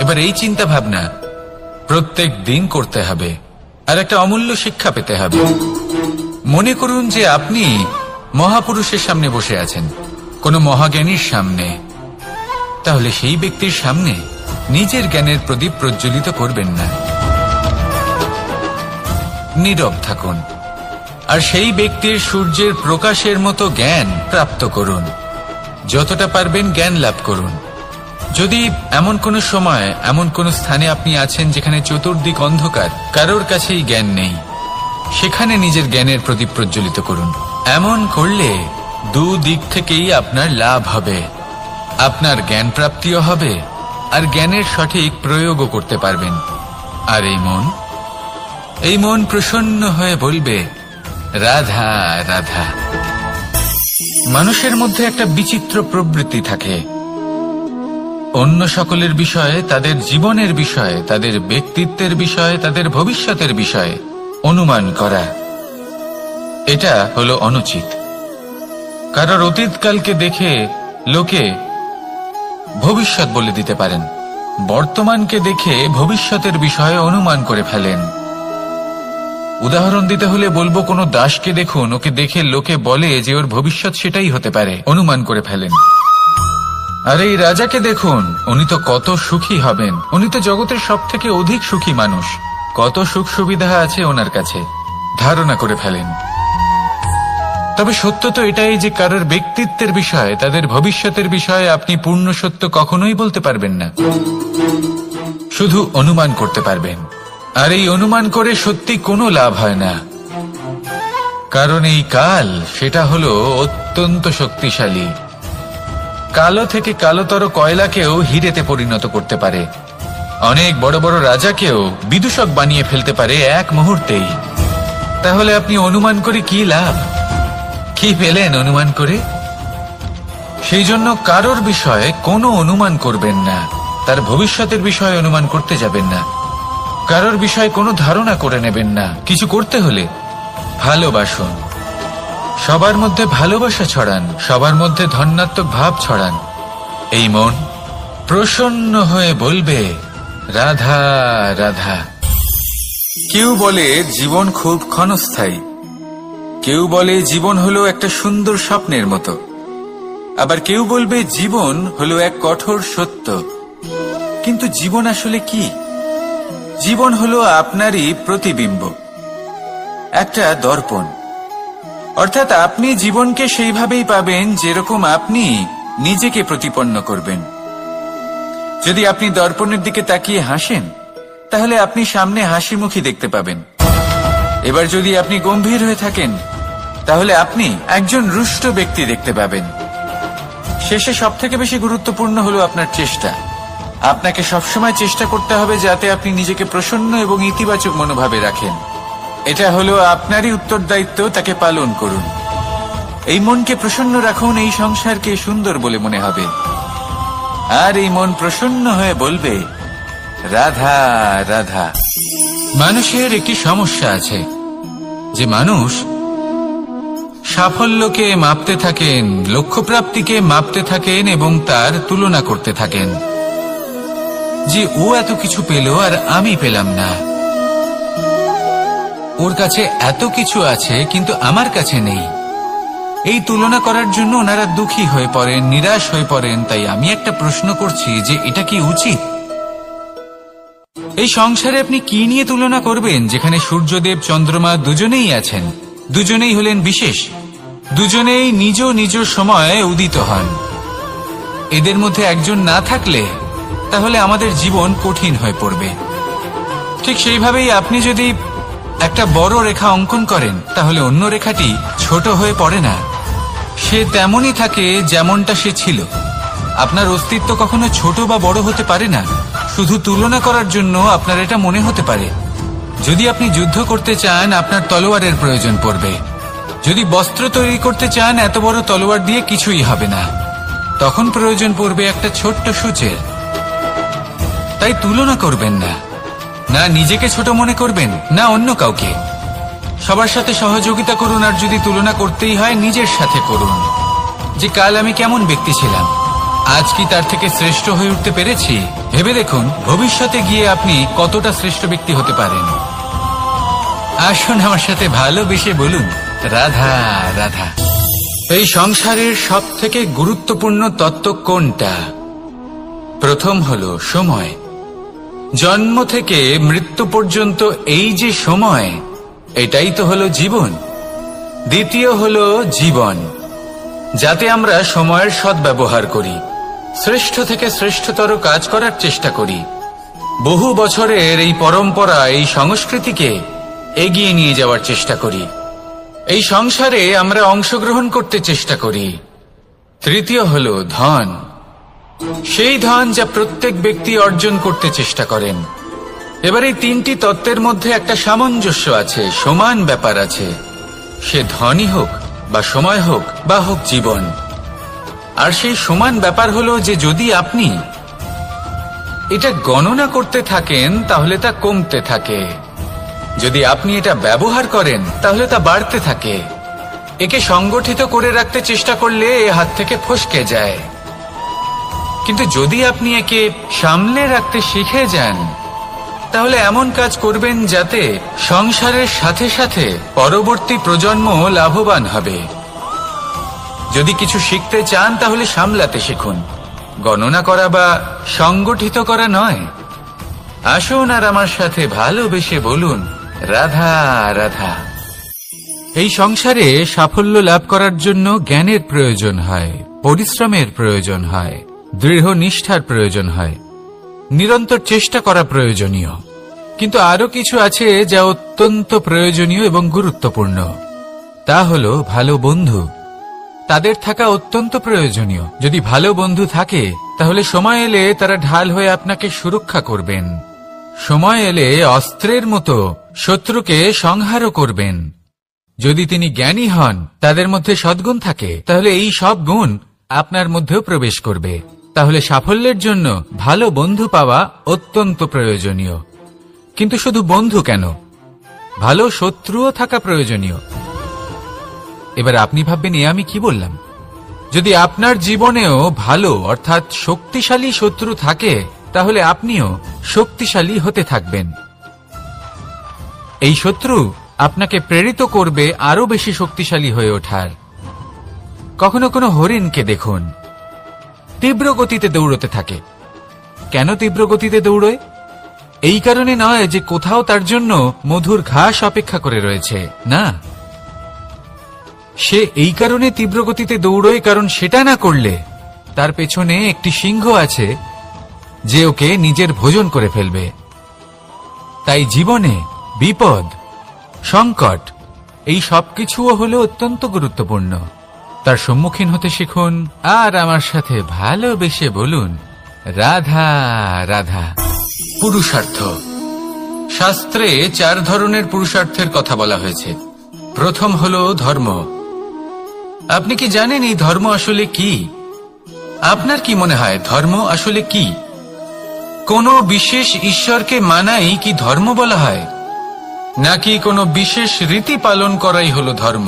Speaker 1: এবার এই চিন্তা ভাবনা প্রত্যেক দিন করতে হবে, আর একটা অমূল্য শিক্ষা পেতে হবে। মনে করুন যে আপনি মহাপুরুষের সামনে বসে আছেন, কোনো মহাজ্ঞানীর সামনে। তাহলে সেই ব্যক্তির সামনে নিজের জ্ঞানের প্রদীপ প্রজ্বলিত করবেন না, নীরব থাকুন, আর সেই ব্যক্তির সূর্যের প্রকাশের মতো জ্ঞান প্রাপ্ত করুন। যতটা পারবেন জ্ঞান লাভ করুন। যদি এমন কোনো সময় এমন কোনো স্থানে আপনি আছেন যেখানে চতুর্দিক অন্ধকার, কারোর কাছেই জ্ঞান নেই, সেখানে নিজের জ্ঞানের প্রদীপ প্রজ্বলিত করুন। এমন করলে দুদিক থেকেই আপনার লাভ হবে। আপনার জ্ঞান প্রাপ্তিও হবে আর জ্ঞানের সঠিক প্রয়োগও করতে পারবেন। আর এই মন প্রসন্ন হয়ে বলবে রাধা রাধা। মানুষের মধ্যে একটা বিচিত্র প্রবৃত্তি থাকে, অন্য সকলের বিষয়ে, তাদের জীবনের বিষয়ে, তাদের ব্যক্তিত্বের বিষয়ে, তাদের ভবিষ্যতের বিষয়ে অনুমান করা। এটা হলো অনুচিত। কারোর অতীতকালকে দেখে লোকে ভবিষ্যৎ বলে দিতে পারেন, বর্তমানকে দেখে ভবিষ্যতের বিষয়ে অনুমান করে ফেলেন। উদাহরণ দিতে হলে বলবো, কোনো দাসকে দেখুন, ওকে দেখে লোকে বলে যে ওর ভবিষ্যৎ সেটাই হতে পারে, অনুমান করে ফেলেন। আর এই রাজাকে দেখুন, উনি তো কত সুখী হবেন, উনি তো জগতের সব থেকে অধিক সুখী মানুষ, কত সুখ সুবিধা আছে ওনার কাছে, ধারণা করে ফেলেন। তবে সত্য তো এটাই যে কারোর ব্যক্তিত্বের বিষয়ে, তাদের ভবিষ্যতের বিষয়ে আপনি পূর্ণ সত্য কখনোই বলতে পারবেন না, শুধু অনুমান করতে পারবেন। আর এই অনুমান করে সত্যি কোনো লাভ হয় না, কারণ এই কাল সেটা হলো অত্যন্ত শক্তিশালী। কালো থেকে কালোতর কয়লাকেও হিরেতে পরিণত করতে পারে, অনেক বড় বড় রাজাকেও বিদূষক বানিয়ে ফেলতে পারে এক মুহূর্তেই। তাহলে আপনি অনুমান করে কি লাভ? কি পেলেন অনুমান করে? সেই জন্য কারোর বিষয়ে কোনো অনুমান করবেন না, তার ভবিষ্যতের বিষয়ে অনুমান করতে যাবেন না, কারোর বিষয়ে কোনো ধারণা করে নেবেন না। কিছু করতে হলে ভালোবাসুন, সবার মধ্যে ভালোবাসা ছড়ান, সবার মধ্যে ধন্যাত্মক ভাব ছড়ান। এই মন প্রসন্ন হয়ে বলবে রাধা রাধা। কেউ বলে জীবন খুব ক্ষণস্থায়ী, কেউ বলে জীবন হলো একটা সুন্দর স্বপ্নের মতো, আবার কেউ বলবে জীবন হলো এক কঠোর সত্য। কিন্তু জীবন আসলে কি? জীবন হলো আপনারই প্রতিবিম্ব, একটা দর্পণ। অর্থাৎ আপনি জীবনকে সেইভাবেই পাবেন যেরকম আপনি নিজেকে প্রতিপন্ন করবেন। যদি আপনি দর্পণের দিকে তাকিয়ে হাসেন, তাহলে আপনি সামনে হাসি মুখী দেখতে পাবেন। এবার যদি আপনি গম্ভীর হয়ে থাকেন, তাহলে আপনি একজন রুষ্ট ব্যক্তি দেখতে পাবেন। শেষে সবথেকে বেশি গুরুত্বপূর্ণ হলো আপনার চেষ্টা। আপনাকে সবসময় চেষ্টা করতে হবে যাতে আপনি নিজেকে প্রসন্ন এবং ইতিবাচক মনোভাবে রাখেন। এটা হলো আপনারই উত্তরদায়িত্ব, তাকে পালন করুন। এই মনকে প্রসন্ন রাখুন, এই সংসারকে সুন্দর বলে মনে হবে। আর এই মন প্রসন্ন হয়ে বলবে রাধা রাধা। মানুষের একটি সমস্যা আছে যে মানুষ সাফল্যকে মাপতে থাকেন, লক্ষ্যপ্রাপ্তিকে মাপতে থাকেন এবং তার তুলনা করতে থাকেন যে ও এত কিছু পেল আর আমি পেলাম না, ওর কাছে এত কিছু আছে কিন্তু আমার কাছে নেই। এই তুলনা করার জন্য ওনারা দুঃখী হয়ে পড়েন, নিরাশ হয়ে পড়েন। তাই আমি একটা প্রশ্ন করছি যে এটা কি উচিত? এই সংসারে আপনি কি নিয়ে তুলনা করবেন, যেখানে সূর্যদেব চন্দ্রমা দুজনেই আছেন, দুজনেই হলেন বিশেষ, দুজনেই নিজ নিজ সময়ে উদিত হন। এদের মধ্যে একজন না থাকলে তাহলে আমাদের জীবন কঠিন হয়ে পড়বে। ঠিক সেইভাবেই আপনি যদি একটা বড় রেখা অঙ্কন করেন, তাহলে অন্য রেখাটি ছোট হয়ে পড়ে না, সে তেমনই থাকে যেমনটা সে ছিল। আপনার অস্তিত্ব কখনো ছোট বা বড় হতে পারে না, শুধু তুলনা করার জন্য আপনার এটা মনে হতে পারে। যদি আপনি যুদ্ধ করতে চান, আপনার তলোয়ারের প্রয়োজন পড়বে। যদি বস্ত্র তৈরি করতে চান, এত বড় তলোয়ার দিয়ে কিছুই হবে না, তখন প্রয়োজন পড়বে একটা ছোট্ট সূচের। তাই তুলনা করবেন না, না নিজেকে ছোট মনে করবেন, না অন্য কাউকে। সবার সাথে সহযোগিতা করুন, আর যদি তুলনা করতেই হয় নিজের সাথে করুন, যে কাল আমি কেমন ব্যক্তি ছিলাম, আজ কি তার থেকে শ্রেষ্ঠ হয়ে উঠতে পেরেছি। ভেবে দেখুন ভবিষ্যতে গিয়ে আপনি কতটা শ্রেষ্ঠ ব্যক্তি হতে পারেন। আসুন আমার সাথে ভালোবেসে বলুন রাধা রাধা। এই সংসারের সব থেকে গুরুত্বপূর্ণ তত্ত্ব কোনটা? প্রথম হলো সময়। জন্ম থেকে মৃত্যু পর্যন্ত এই যে সময়, এটাই তো হলো জীবন। দ্বিতীয় হলো জীবন, যাতে আমরা সময়ের সদ্ব্যবহার করি, শ্রেষ্ঠ থেকে শ্রেষ্ঠতর কাজ করার চেষ্টা করি, বহু বছরের এই পরম্পরা, এই সংস্কৃতিকে এগিয়ে নিয়ে যাওয়ার চেষ্টা করি। এই সংসারে আমরা অংশগ্রহণ করতে চেষ্টা করি। তৃতীয় হলো ধন, সেই ধন যা প্রত্যেক ব্যক্তি অর্জন করতে চেষ্টা করেন। এবার এই তিনটি তত্ত্বের মধ্যে একটা সামঞ্জস্য আছে, সমান ব্যাপার আছে, সে ধনই হোক বা সময় হোক বা হোক জীবন। আর সেই সমান ব্যাপার হলো যে যদি আপনি এটা গণনা করতে থাকেন তাহলে তা কমতে থাকে, যদি আপনি এটা ব্যবহার করেন তাহলে তা বাড়তে থাকে। একে সংগঠিত করে রাখতে চেষ্টা করলে এ হাত থেকে ফসকে যায়, কিন্তু যদি আপনি একে সামলে রাখতে শিখে যান তাহলে এমন কাজ করবেন যাতে সংসারের সাথে সাথে পরবর্তী প্রজন্ম লাভবান হবে। যদি কিছু শিখতে চান তাহলে সামলাতে শিখুন, গণনা করা বা সংগঠিত করা নয়। আসুন আর আমার সাথে ভালোবেসে বলুন, রাধা রাধা। এই সংসারে সাফল্য লাভ করার জন্য জ্ঞানের প্রয়োজন হয়, পরিশ্রমের প্রয়োজন হয়, দৃঢ় নিষ্ঠার প্রয়োজন হয়, নিরন্তর চেষ্টা করা প্রয়োজনীয়। কিন্তু আরো কিছু আছে যা অত্যন্ত প্রয়োজনীয় এবং গুরুত্বপূর্ণ, তা হলো ভালো বন্ধু। তাদের থাকা অত্যন্ত প্রয়োজনীয়। যদি ভালো বন্ধু থাকে তাহলে সময় এলে তারা ঢাল হয়ে আপনাকে সুরক্ষা করবেন, সময় এলে অস্ত্রের মতো শত্রুকে সংহারও করবেন। যদি তিনি জ্ঞানী হন, তাদের মধ্যে সদ্গুণ থাকে, তাহলে এই সব গুণ আপনার মধ্যেও প্রবেশ করবে। তাহলে সাফল্যের জন্য ভালো বন্ধু পাওয়া অত্যন্ত প্রয়োজনীয়। কিন্তু শুধু বন্ধু কেন, ভালো শত্রুও থাকা প্রয়োজনীয়। এবার আপনি ভাববেন, এ আমি কি বললাম? যদি আপনার জীবনেও ভালো অর্থাৎ শক্তিশালী শত্রু থাকে তাহলে আপনিও শক্তিশালী হতে থাকবেন। এই শত্রু আপনাকে প্রেরিত করবে আরো বেশি শক্তিশালী হয়ে ওঠার। কখনো কোনো হরিণকে দেখুন, তীব্র গতিতে দৌড়তে থাকে। কেন তীব্র গতিতে দৌড়য়? এই কারণে নয় যে কোথাও তার জন্য মধুর ঘাস অপেক্ষা করে রয়েছে, না, সে এই কারণে তীব্র গতিতে দৌড়য় কারণ সেটা না করলে তার পেছনে একটি সিংহ আছে যে ওকে নিজের ভোজন করে ফেলবে। তাই জীবনে বিপদ, সংকট, এই সবকিছুও হলো অত্যন্ত গুরুত্বপূর্ণ। তার সম্মুখীন হতে শিখুন আর আমার সাথে ভালোবেসে বলুন, রাধা রাধা। পুরুষার্থ। শাস্ত্রে 4 ধরনের পুরুষার্থের কথা বলা হয়েছে। প্রথম হলো ধর্ম। আপনি কি জানেন এই ধর্ম আসলে কি? আপনার কি মনে হয় ধর্ম আসলে কি? কোনো বিশেষ ঈশ্বরকে মানাই কি ধর্ম বলা হয়? নাকি কোনো বিশেষ রীতি পালন করাই হলো ধর্ম?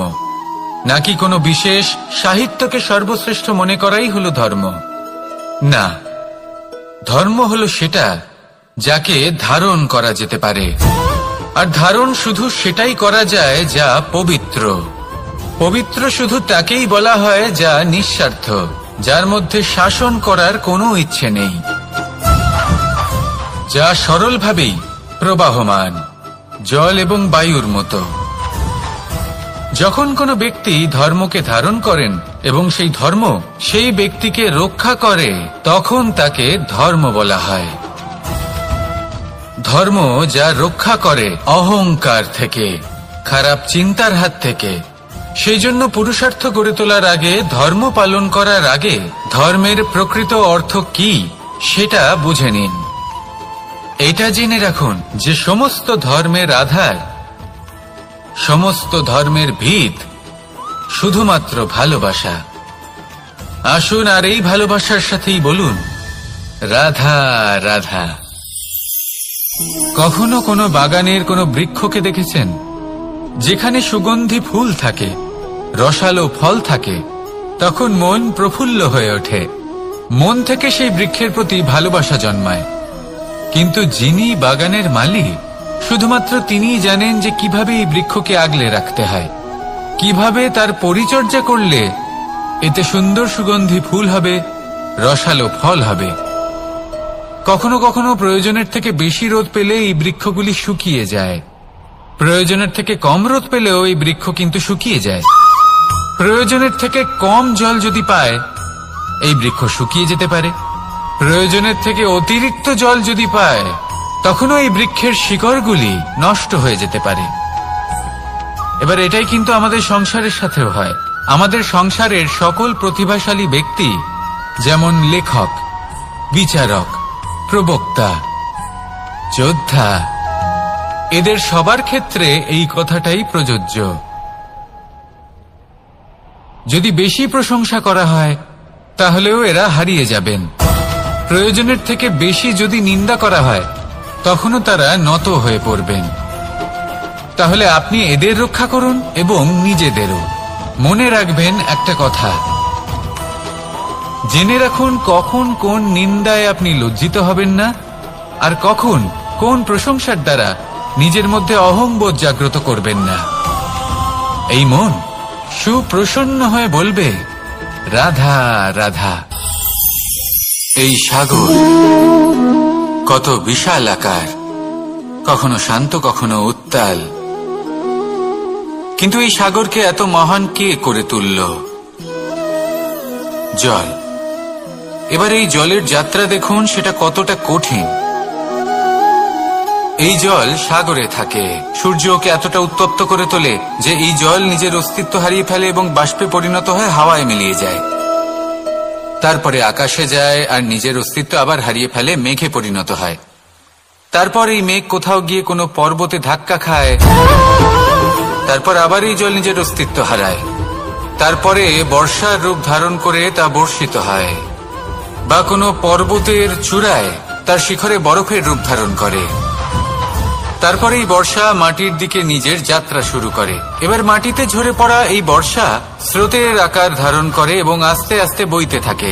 Speaker 1: নাকি কোনো বিশেষ সাহিত্যকে সর্বশ্রেষ্ঠ মনে করাই হলো ধর্ম? না, ধর্ম হলো সেটা যাকে ধারণ করা যেতে পারে। আর ধারণ শুধু সেটাই করা যায় যা পবিত্র। পবিত্র শুধু তাকেই বলা হয় যা নিঃস্বার্থ, যার মধ্যে শাসন করার কোনো ইচ্ছে নেই, যা সরলভাবেই প্রবাহমান, জল এবং বায়ুর মতো। যখন কোনো ব্যক্তি ধর্মকে ধারণ করেন এবং সেই ধর্ম সেই ব্যক্তিকে রক্ষা করে, তখন তাকে ধর্ম বলা হয়। ধর্ম যা রক্ষা করে অহংকার থেকে, খারাপ চিন্তার হাত থেকে। সেই জন্য পুরুষার্থ গড়ে তোলার আগে, ধর্ম পালন করার আগে ধর্মের প্রকৃত অর্থ কি সেটা বুঝে নিন। এটা জেনে রাখুন যে সমস্ত ধর্মের আধার, সমস্ত ধর্মের ভিত শুধুমাত্র ভালোবাসা। আসুন আর এই ভালোবাসার সাথেই বলুন, রাধা রাধা। কখনো কোনো বাগানের কোনো বৃক্ষকে দেখেছেন যেখানে সুগন্ধি ফুল থাকে, রসালো ফল থাকে? তখন মন প্রফুল্ল হয়ে ওঠে, মন থেকে সেই বৃক্ষের প্রতি ভালোবাসা জন্মায়। কিন্তু যিনি বাগানের মালিক, শুধুমাত্র তিনিই জানেন যে কিভাবে এই বৃক্ষকে আগলে রাখতে হয়, কিভাবে তার পরিচর্যা করলে এতে সুন্দর সুগন্ধি ফুল হবে, রসালো ফল হবে। কখনো কখনো প্রয়োজনের থেকে বেশি রোদ পেলে এই বৃক্ষগুলি শুকিয়ে যায়, প্রয়োজনের থেকে কম রোদ পেলেও এই বৃক্ষ কিন্তু শুকিয়ে যায়। প্রয়োজনের থেকে কম জল যদি পায়, এই বৃক্ষ শুকিয়ে যেতে পারে। প্রয়োজনের থেকে অতিরিক্ত জল যদি পায়, তখনও এই বৃক্ষের শিকড়গুলি নষ্ট হয়ে যেতে পারে। এবার এটাই কিন্তু আমাদের সংসারের সাথেও হয়। আমাদের সংসারের সকল প্রতিভাশালী ব্যক্তি, যেমন লেখক, বিচারক, প্রবক্তা, যোদ্ধা, এদের সবার ক্ষেত্রে এই কথাটাই প্রযোজ্য। যদি বেশি প্রশংসা করা হয় তাহলেও এরা হারিয়ে যাবেন। প্রয়োজনের থেকে বেশি যদি নিন্দা করা হয় তখনও তারা নত হয়ে পড়বেন। তাহলে আপনি এদের রক্ষা করুন এবং নিজেদেরও। মনে রাখবেন একটা কথা, জেনে রাখুন কখন কোন নিন্দায় আপনি লজ্জিত হবেন না, আর কখন কোন প্রশংসার দ্বারা নিজের মধ্যে অহংবোধ জাগ্রত করবেন না। এই মন সুপ্রসন্ন হয়ে বলবে, রাধা রাধা। এই সাগর কত বিশাল আকার, কখনো শান্ত কখনো উত্তাল, কিন্তু এই সাগরকে এত মহান কে করে তুলল? জল। এবার এই জলের যাত্রা দেখুন, সেটা কতটা কঠিন। এই জল সাগরে থাকে। সূর্য ওকে এতটা উত্তপ্ত করে তোলে যে এই জল নিজের অস্তিত্ব হারিয়ে ফেলে এবং বাষ্পে পরিণত হয়ে হাওয়ায় মিলিয়ে যায়। তারপরে আকাশে যায় আর নিজের অস্তিত্ব আবার হারিয়ে ফেলে, মেঘে পরিণত হয়। তারপর এই মেঘ কোথাও গিয়ে কোনো পর্বতে ধাক্কা খায়, তারপর আবার এই জল নিজের অস্তিত্ব হারায়। তারপরে বর্ষার রূপ ধারণ করে তা বর্ষিত হয়, বা কোনো পর্বতের চূড়ায় তার শিখরে বরফের রূপ ধারণ করে। তারপরে এই বর্ষা মাটির দিকে নিজের যাত্রা শুরু করে। এবার মাটিতে ঝরে পড়া এই বর্ষা স্রোতের আকার ধারণ করে এবং আস্তে আস্তে বইতে থাকে।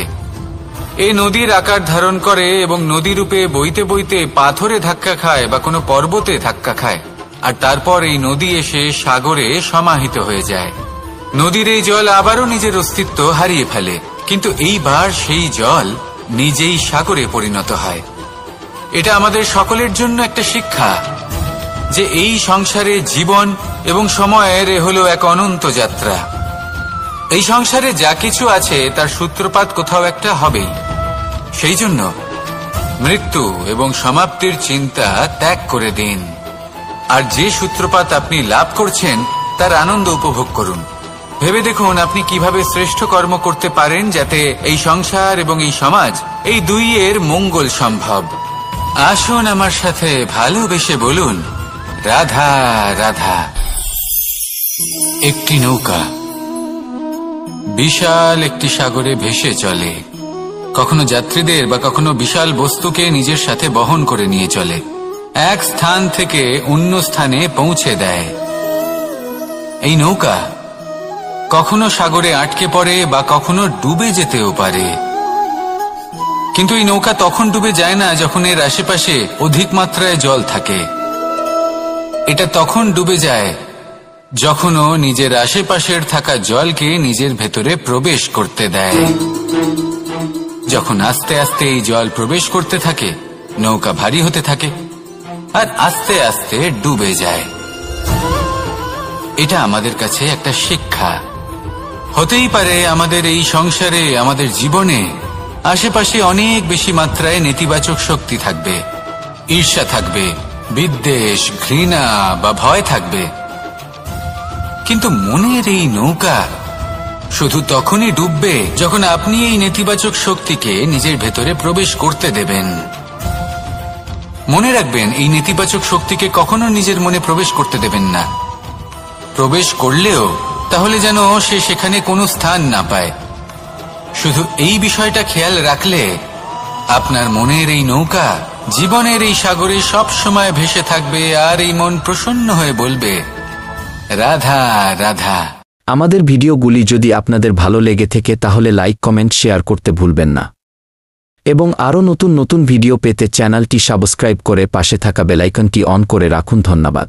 Speaker 1: এই নদীর আকার ধারণ করে এবং নদী রূপে বইতে বইতে পাথরে ধাক্কা খায় বা কোনো পর্বতে ধাক্কা খায়, আর তারপর এই নদী এসে সাগরে সমাহিত হয়ে যায়। নদীর এই জল আবারও নিজের অস্তিত্ব হারিয়ে ফেলে, কিন্তু এইবার সেই জল নিজেই সাগরে পরিণত হয়। এটা আমাদের সকলের জন্য একটা শিক্ষা যে এই সংসারে জীবন এবং সময়ের হলো এক অনন্ত যাত্রা। এই সংসারে যা কিছু আছে তার সূত্রপাত কোথাও একটা হবেই। সেই জন্য মৃত্যু এবং সমাপ্তির চিন্তা ত্যাগ করে দিন, আর যে সূত্রপাত আপনি লাভ করছেন তার আনন্দ উপভোগ করুন। ভেবে দেখুন আপনি কিভাবে শ্রেষ্ঠ কর্ম করতে পারেন যাতে এই সংসার এবং এই সমাজ, এই দুইয়ের মঙ্গল সম্ভব। আসুন আমার সাথে ভালোবেসে বলুন, রাধা রাধা। একটি নৌকা বিশাল একটি সাগরে ভেসে চলে, কখনো যাত্রীদের বা কখনো বিশাল বস্তুকে নিজের সাথে বহন করে নিয়ে চলে, এক স্থান থেকে অন্য স্থানে পৌঁছে দেয়। এই নৌকা কখনো সাগরে আটকে পড়ে বা কখনো ডুবে যেতেও পারে, কিন্তু এই নৌকা তখন ডুবে যায় না যখন এর আশেপাশে অধিক মাত্রায় জল থাকে। এটা তখন ডুবে যায় যখন ও নিজের আশেপাশের থাকা জলকে নিজের ভেতরে প্রবেশ করতে দেয়। যখন আস্তে আস্তে এই জল প্রবেশ করতে থাকে, নৌকা ভারী হতে থাকে আর আস্তে আস্তে ডুবে যায়। এটা আমাদের কাছে একটা শিক্ষা। হতেই পারে আমাদের এই সংসারে, আমাদের জীবনে আশেপাশে অনেক বেশি মাত্রায় নেতিবাচক শক্তি থাকবে, ঈর্ষা থাকবে, বিদ্বেষ, ঘৃণা বা ভয় থাকবে, কিন্তু মনের এই নৌকা শুধু তখনই ডুববে যখন আপনি এই নেতিবাচক শক্তিকে নিজের ভেতরে প্রবেশ করতে দেবেন। মনে রাখবেন, এই নেতিবাচক শক্তিকে কখনো নিজের মনে প্রবেশ করতে দেবেন না। প্রবেশ করলেও তাহলে যেন সে সেখানে কোনো স্থান না পায়। শুধু এই বিষয়টা খেয়াল রাখলে আপনার মনের এই নৌকা জীবনের এই সাগরে সব সময় ভেসে থাকবে, আর এই মন প্রসন্ন হয়ে বলবে, রাধা রাধা।
Speaker 2: আমাদের ভিডিওগুলি যদি আপনাদের ভালো লেগে থাকে তাহলে লাইক, কমেন্ট, শেয়ার করতে ভুলবেন না, এবং আরও নতুন নতুন ভিডিও পেতে চ্যানেলটি সাবস্ক্রাইব করে পাশে থাকা বেল আইকনটি অন করে রাখুন। ধন্যবাদ।